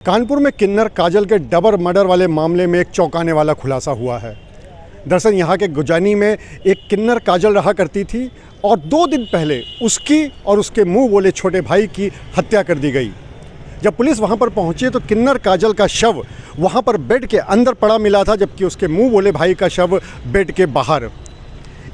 कानपुर में किन्नर काजल के double murder वाले मामले में एक चौंकाने वाला खुलासा हुआ है। दरअसल यहाँ के गुजानी में एक किन्नर काजल रहा करती थी और 2 दिन पहले उसकी और उसके मुंह बोले छोटे भाई की हत्या कर दी गई। जब पुलिस वहाँ पर पहुँची तो किन्नर काजल का शव वहाँ पर बेड के अंदर पड़ा मिला था, जबकि उसके मुंह बोले भाई का शव बेड के बाहर।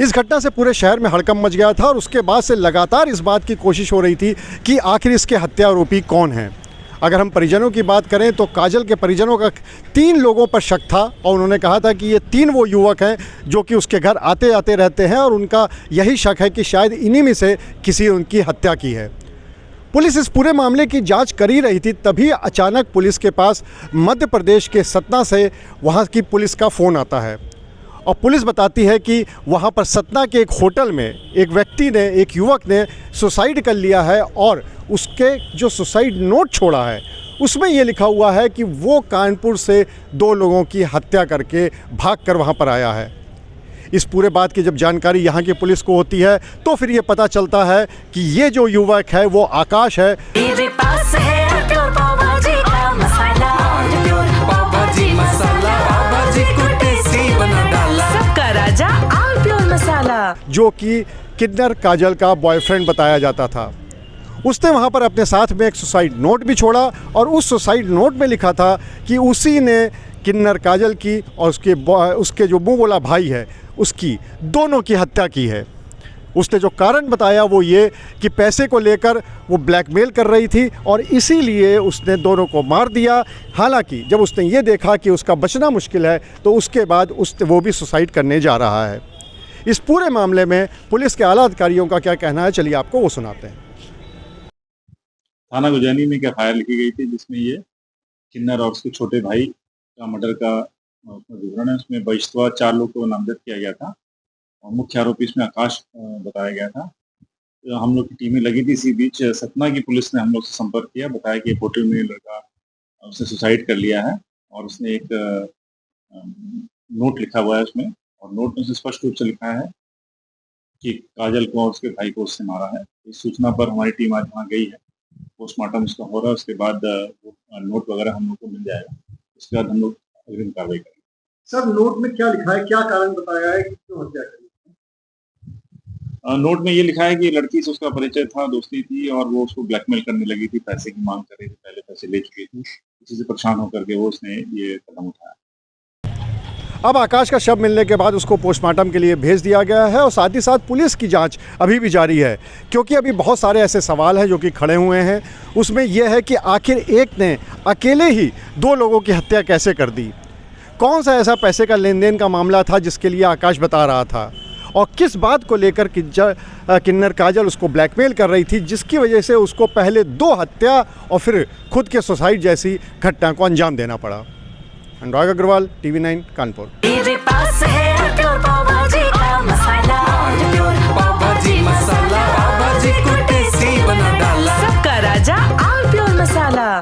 इस घटना से पूरे शहर में हड़कंप मच गया था और उसके बाद से लगातार इस बात की कोशिश हो रही थी कि आखिर इसके हत्या आरोपी कौन है। अगर हम परिजनों की बात करें तो काजल के परिजनों का 3 लोगों पर शक था और उन्होंने कहा था कि ये 3 वो युवक हैं जो कि उसके घर आते आते रहते हैं और उनका यही शक है कि शायद इन्हीं में से किसी उनकी हत्या की है। पुलिस इस पूरे मामले की जांच कर ही रही थी, तभी अचानक पुलिस के पास मध्य प्रदेश के सतना से वहाँ की पुलिस का फ़ोन आता है और पुलिस बताती है कि वहाँ पर सतना के एक होटल में एक युवक ने सुसाइड कर लिया है और उसके जो सुसाइड नोट छोड़ा है उसमें ये लिखा हुआ है कि वो कानपुर से 2 लोगों की हत्या करके भागकर वहाँ पर आया है। इस पूरे बात की जब जानकारी यहाँ की पुलिस को होती है तो फिर ये पता चलता है कि ये जो युवक है वो आकाश है। मेरे पास है प्योर पाव भाजी का मसाला, प्योर पाव भाजी मसाला, पाव भाजी को टेस्टी बना डाला, सबका राजा आल प्योर मसाला, जो कि किन्नर काजल का बॉयफ्रेंड बताया जाता था। उसने वहाँ पर अपने साथ में एक सुसाइड नोट भी छोड़ा और उस सुसाइड नोट में लिखा था कि उसी ने किन्नर काजल की और उसके जो मुँह बोला भाई है उसकी दोनों की हत्या की है। उसने जो कारण बताया वो ये कि पैसे को लेकर वो ब्लैकमेल कर रही थी और इसीलिए उसने दोनों को मार दिया। हालांकि जब उसने ये देखा कि उसका बचना मुश्किल है तो उसके बाद वो भी सुसाइड करने जा रहा है। इस पूरे मामले में पुलिस के आला अधिकारियों का क्या कहना है, चलिए आपको वो सुनाते हैं। थाना गुजानी में क्या फायर लिखी गई थी जिसमें ये किन्नर और उसके छोटे भाई का मर्डर का विवरण है। उसमें बहिष्तवा 4 लोग को नामजद किया गया था और मुख्य आरोपी इसमें आकाश बताया गया था। तो हम लोग की टीमें लगी थी। इसी बीच सतना की पुलिस ने हम लोग से संपर्क किया, बताया कि होटल में लड़का उसने सुसाइड कर लिया है और उसने एक नोट लिखा हुआ है उसमें, और नोट में से स्पष्ट रूप से लिखा है कि काजल को और उसके भाई को उससे मारा है। इस सूचना पर हमारी टीम आज वहाँ गई है, पोस्टमार्टम उसका हो रहा है, उसके बाद नोट वगैरह हम लोग को मिल जाएगा, उसके बाद हम लोग अग्रिम कार्रवाई करेंगे। सर, नोट में क्या लिखा है, क्या कारण बताया है कि क्यों हत्या करी? नोट में ये लिखा है कि लड़की से उसका परिचय था, दोस्ती थी और वो उसको ब्लैकमेल करने लगी थी, पैसे की मांग कर रही थी, पहले पैसे ले चुकी थी, इसी से परेशान होकर के वो उसने ये कदम उठाया। अब आकाश का शव मिलने के बाद उसको पोस्टमार्टम के लिए भेज दिया गया है और साथ ही साथ पुलिस की जांच अभी भी जारी है, क्योंकि अभी बहुत सारे ऐसे सवाल हैं जो कि खड़े हुए हैं। उसमें यह है कि आखिर एक ने अकेले ही 2 लोगों की हत्या कैसे कर दी, कौन सा ऐसा पैसे का लेन देन का मामला था जिसके लिए आकाश बता रहा था और किस बात को लेकर किन्नर काजल उसको ब्लैकमेल कर रही थी, जिसकी वजह से उसको पहले 2 हत्या और फिर खुद के सुसाइड जैसी घटना को अंजाम देना पड़ा। अनुराग अग्रवाल, TV9 कानपुर।